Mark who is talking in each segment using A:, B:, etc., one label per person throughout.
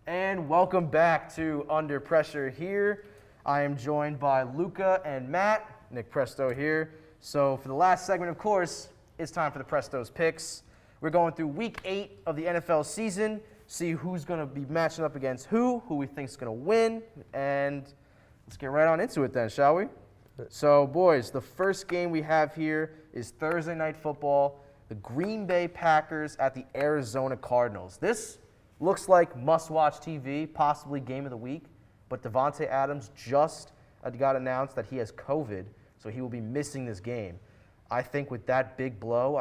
A: And welcome back to Under Pressure here. I am joined by Luca and Matt. Nick Presto here. So for the last segment, of course, it's time for the Presto's picks. We're going through week 8 of the NFL season, see who's going to be matching up against who we think is going to win, and let's get right on into it then, shall we? So, boys, the first game we have here is Thursday Night Football, the Green Bay Packers at the Arizona Cardinals. This looks like must-watch TV, possibly game of the week, but Davante Adams just got announced that he has COVID, so he will be missing this game. I think with that big blow,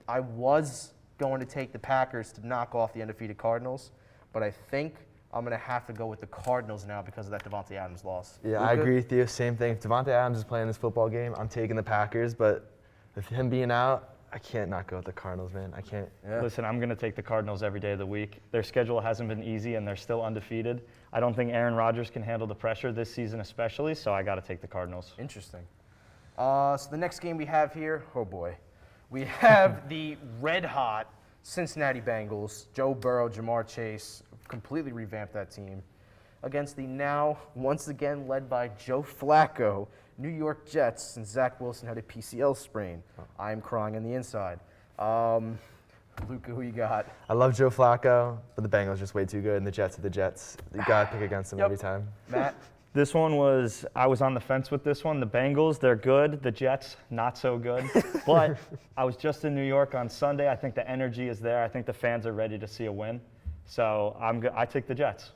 A: I was going to take the Packers to knock off the undefeated Cardinals, but I think I'm going to have to go with the Cardinals now because of that Davante Adams loss.
B: Yeah, I agree with you. Same thing. If Davante Adams is playing this football game, I'm taking the Packers, but with him being out, I can't not go with the Cardinals, man. I can't.
C: Yeah. Listen, I'm going to take the Cardinals every day of the week. Their schedule hasn't been easy, and they're still undefeated. I don't think Aaron Rodgers can handle the pressure this season especially, so I got to take the Cardinals.
A: Interesting. So the next game we have here, oh boy. We have the red-hot Cincinnati Bengals. Joe Burrow, Jamar Chase, completely revamped that team, against the now, once again, led by Joe Flacco, New York Jets, since Zach Wilson had a PCL sprain. I am crying on the inside. Luca, who you got?
B: I love Joe Flacco, but the Bengals are just way too good, and the Jets are the Jets. You got to pick against them every time.
A: Matt?
C: This one I was on the fence with this one. The Bengals, they're good. The Jets, not so good. But I was just in New York on Sunday. I think the energy is there. I think the fans are ready to see a win. So I take the Jets.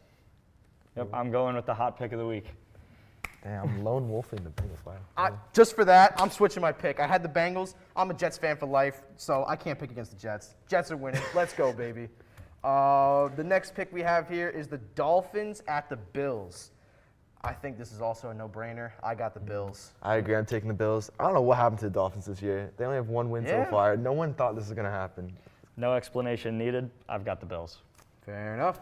C: Yep, I'm going with the hot pick of the week.
B: Damn, I'm lone wolfing the Bengals. Wow.
A: Just for that, I'm switching my pick. I had the Bengals. I'm a Jets fan for life, so I can't pick against the Jets. Jets are winning. Let's go, baby. The next pick we have here is the Dolphins at the Bills. I think this is also a no-brainer. I got the Bills.
B: I agree. I'm taking the Bills. I don't know what happened to the Dolphins this year. They only have one win so far. No one thought this was going to happen.
C: No explanation needed. I've got the Bills.
A: Fair enough.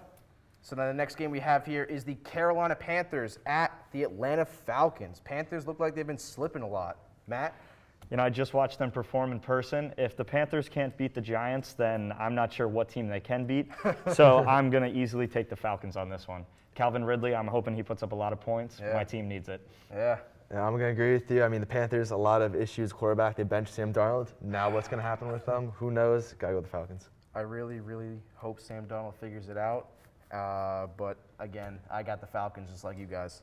A: So then the next game we have here is the Carolina Panthers at the Atlanta Falcons. Panthers look like they've been slipping a lot. Matt?
C: You know, I just watched them perform in person. If the Panthers can't beat the Giants, then I'm not sure what team they can beat. So I'm going to easily take the Falcons on this one. Calvin Ridley, I'm hoping he puts up a lot of points.
A: Yeah.
C: My team needs it.
A: Yeah.
B: Yeah, I'm going to agree with you. I mean, the Panthers, a lot of issues. Quarterback, they benched Sam Darnold. Now what's going to happen with them? Who knows? Got to go with the Falcons.
A: I really, really hope Sam Darnold figures it out. But, again, I got the Falcons just like you guys.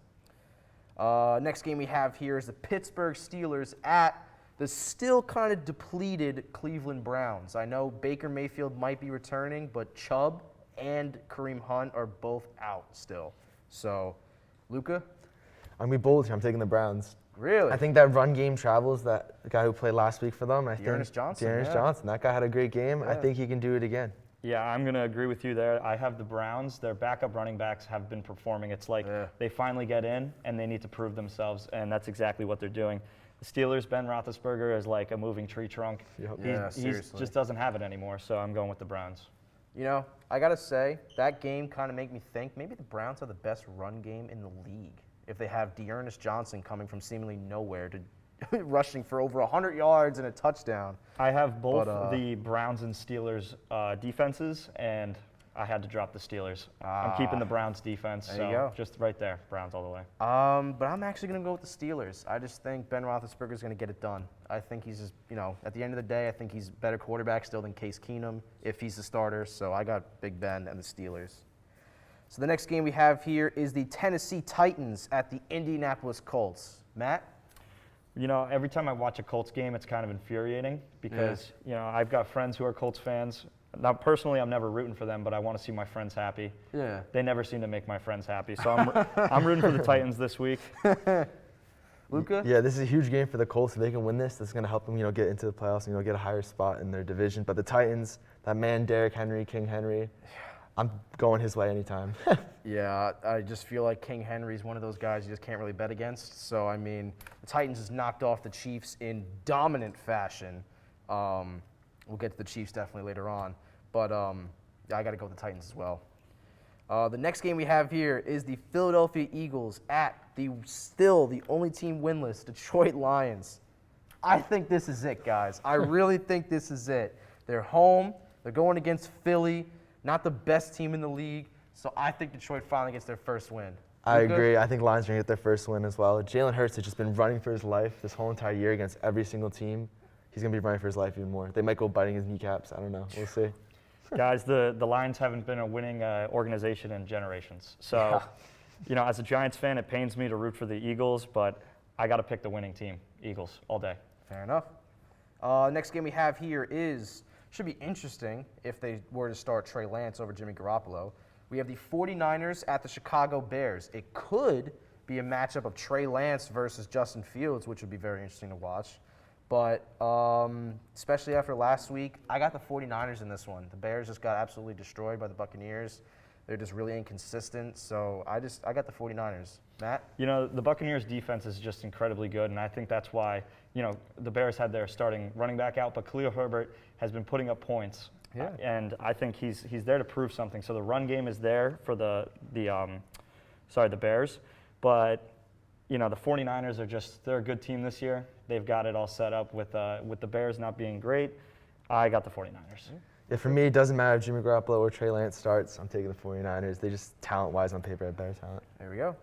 A: Next game we have here is the Pittsburgh Steelers at the still kind of depleted Cleveland Browns. I know Baker Mayfield might be returning, but Chubb and Kareem Hunt are both out still. So, Luca?
B: I'm going to be bold here. I'm taking the Browns.
A: Really?
B: I think that run game travels, that guy who played last week for them.
A: Dearness Johnson.
B: Dearness Johnson. That guy had a great game.
A: Yeah.
B: I think he can do it again.
C: Yeah, I'm going to agree with you there. I have the Browns. Their backup running backs have been performing. It's like they finally get in, and they need to prove themselves, and that's exactly what they're doing. The Steelers, Ben Roethlisberger is like a moving tree trunk.
B: Yep.
C: He just doesn't have it anymore, so I'm going with the Browns.
A: You know, I got to say, that game kind of made me think maybe the Browns are the best run game in the league if they have Dearness Johnson coming from seemingly nowhere to rushing for over 100 yards and a touchdown.
C: I have both the Browns and Steelers defenses, and I had to drop the Steelers. I'm keeping the Browns defense,
A: There you go.
C: Just right there, Browns all the way.
A: But I'm actually going to go with the Steelers. I just think Ben Roethlisberger is going to get it done. I think he's just, at the end of the day, I think he's a better quarterback still than Case Keenum if he's the starter. So I got Big Ben and the Steelers. So the next game we have here is the Tennessee Titans at the Indianapolis Colts. Matt?
C: Every time I watch a Colts game, it's kind of infuriating because, I've got friends who are Colts fans. Now, personally, I'm never rooting for them, but I want to see my friends happy.
A: Yeah.
C: They never seem to make my friends happy. So I'm rooting for the Titans this week.
A: Luca?
B: Yeah, this is a huge game for the Colts. If they can win this, this is going to help them, get into the playoffs and, get a higher spot in their division. But the Titans, that man, Derrick Henry, King Henry, I'm going his way anytime.
A: Yeah, I just feel like King Henry's one of those guys you just can't really bet against. So, I mean, the Titans has knocked off the Chiefs in dominant fashion. We'll get to the Chiefs definitely later on. But I got to go with the Titans as well. The next game we have here is the Philadelphia Eagles at the only team winless Detroit Lions. I think this is it, guys. I really think this is it. They're home. They're going against Philly, not the best team in the league. So I think Detroit finally gets their first win.
B: I
A: Luka?
B: agree. I think Lions are going to get their first win as well. Jalen Hurts has just been running for his life this whole entire year against every single team. He's going to be running for his life even more. They might go biting his kneecaps. I don't know. We'll see.
C: Guys, the Lions haven't been a winning organization in generations. So, as a Giants fan, it pains me to root for the Eagles, but I got to pick the winning team, Eagles, all day.
A: Fair enough. Next game we have here should be interesting if they were to start Trey Lance over Jimmy Garoppolo. We have the 49ers at the Chicago Bears. It could be a matchup of Trey Lance versus Justin Fields, which would be very interesting to watch. But especially after last week, I got the 49ers in this one. The Bears just got absolutely destroyed by the Buccaneers. They're just really inconsistent. So I got the 49ers. Matt?
C: The Buccaneers defense is just incredibly good, and I think that's why, the Bears had their starting running back out, but Khalil Herbert has been putting up points.
A: Yeah.
C: And I think he's there to prove something. So the run game is there for the Bears, but the 49ers they're a good team this year. They've got it all set up with the Bears not being great. I got the 49ers.
B: Yeah, for me, it doesn't matter if Jimmy Garoppolo or Trey Lance starts. I'm taking the 49ers. They just talent-wise on paper have better talent.
A: There we go.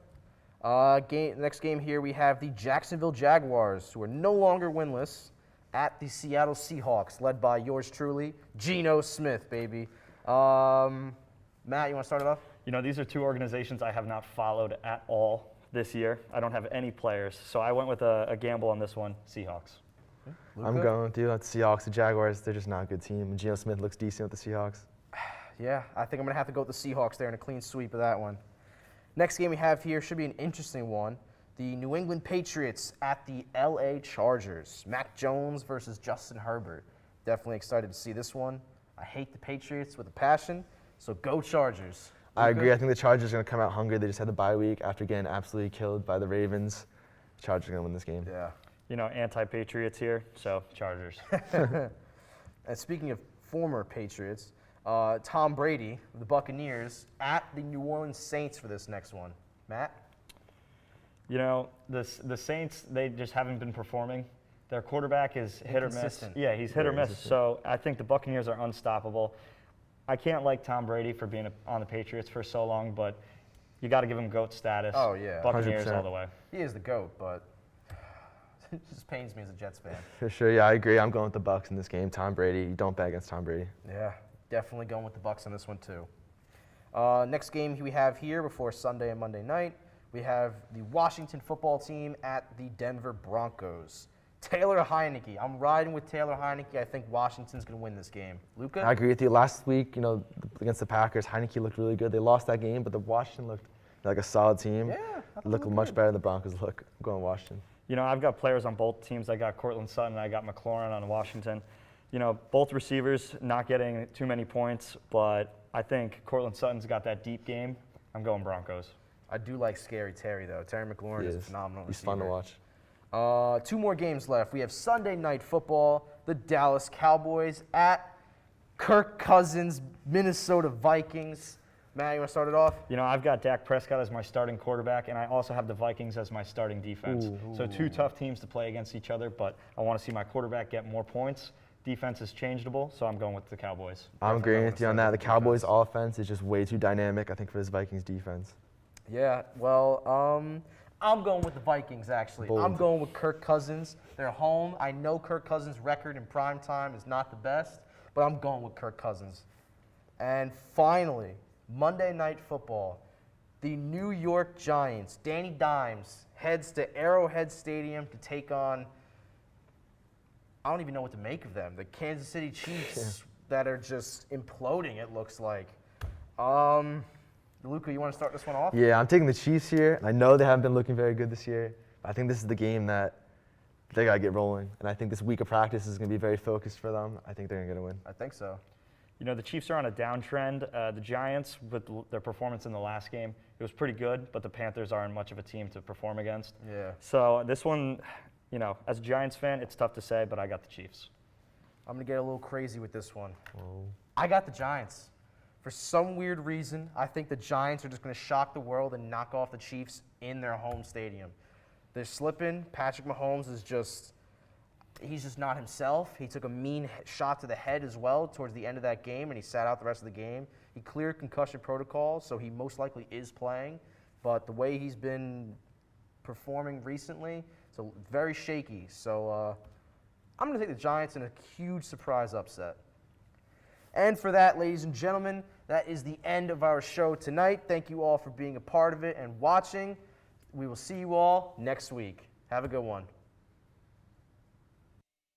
A: Next game here, we have the Jacksonville Jaguars, who are no longer winless, at the Seattle Seahawks, led by yours truly, Geno Smith, baby. Matt, you want to start it off?
C: These are two organizations I have not followed at all this year. I don't have any players, so I went with a gamble on this one, Seahawks.
A: Luka?
B: I'm going with you. That's the Seahawks. The Jaguars, they're just not a good team. And Geno Smith looks decent with the Seahawks.
A: Yeah, I think I'm going to have to go with the Seahawks there in a clean sweep of that one. Next game we have here should be an interesting one. The New England Patriots at the LA Chargers. Mac Jones versus Justin Herbert. Definitely excited to see this one. I hate the Patriots with a passion, so go Chargers.
B: I
A: Luka?
B: agree. I think the Chargers are going to come out hungry. They just had the bye week after getting absolutely killed by the Ravens. The Chargers are going to win this game.
A: Yeah.
C: Anti-Patriots here, so Chargers.
A: And speaking of former Patriots, Tom Brady of the Buccaneers at the New Orleans Saints for this next one. Matt?
C: The Saints, they just haven't been performing. Their quarterback is hit or miss.
A: Inconsistent.
C: Yeah, he's hit or miss. So I think the Buccaneers are unstoppable. I can't like Tom Brady for being on the Patriots for so long, but you got to give him GOAT status.
A: Oh, yeah.
C: Buccaneers
B: 100%.
C: all the way.
A: He is the GOAT, but it just pains me as a Jets fan.
B: For sure, yeah, I agree. I'm going with the Bucs in this game. Tom Brady, you don't bet against Tom Brady.
A: Yeah, definitely going with the Bucs on this one too. Next game we have here before Sunday and Monday night, we have the Washington football team at the Denver Broncos. Taylor Heineke. I'm riding with Taylor Heineke. I think Washington's going to win this game. Luca?
B: I agree with you. Last week, against the Packers, Heineke looked really good. They lost that game, but the Washington looked like a solid team.
A: Yeah. I thought
B: Looked
A: they
B: much
A: good.
B: better than the Broncos look. I'm going Washington.
C: I've got players on both teams. I got Cortland Sutton and I got McLaurin on Washington. Both receivers not getting too many points, but I think Cortland Sutton's got that deep game. I'm going Broncos.
A: I do like Scary Terry, though. Terry McLaurin
B: He
A: is a
B: is.
A: phenomenal
B: He's
A: receiver.
B: fun to watch.
A: Two more games left. We have Sunday Night Football, the Dallas Cowboys at Kirk Cousins, Minnesota Vikings. Matt, you want to start it off?
C: I've got Dak Prescott as my starting quarterback, and I also have the Vikings as my starting defense. So two tough teams to play against each other, but I want to see my quarterback get more points. Defense is changeable, so I'm going with the Cowboys.
B: I'm
A: Definitely
B: agreeing with you on that. The
A: defense.
B: Cowboys' offense is just way too dynamic, I think, for this Vikings defense.
A: Yeah, well, I'm going with the Vikings, actually.
B: Bold.
A: I'm going with Kirk Cousins. They're home. I know Kirk Cousins' record in prime time is not the best, but I'm going with Kirk Cousins. And finally, Monday Night Football. The New York Giants, Danny Dimes, heads to Arrowhead Stadium to take on, I don't even know what to make of them, the Kansas City Chiefs that are just imploding, it looks like. Luca, you want to start this one off?
B: Yeah, I'm taking the Chiefs here. I know they haven't been looking very good this year, but I think this is the game that they got to get rolling. And I think this week of practice is going to be very focused for them. I think they're going to get a win.
A: I think so.
C: The Chiefs are on a downtrend. The Giants, with their performance in the last game, it was pretty good, but the Panthers aren't much of a team to perform against.
A: Yeah.
C: So this one, as a Giants fan, it's tough to say, but I got the Chiefs.
A: I'm going to get a little crazy with this one.
B: Whoa.
A: I got the Giants. For some weird reason, I think the Giants are just going to shock the world and knock off the Chiefs in their home stadium. They're slipping. Patrick Mahomes is just, he's just not himself. He took a mean shot to the head as well towards the end of that game, and he sat out the rest of the game. He cleared concussion protocol, so he most likely is playing. But the way he's been performing recently, so very shaky. So I'm going to take the Giants in a huge surprise upset. And for that, ladies and gentlemen, that is the end of our show tonight. Thank you all for being a part of it and watching. We will see you all next week. Have a good one.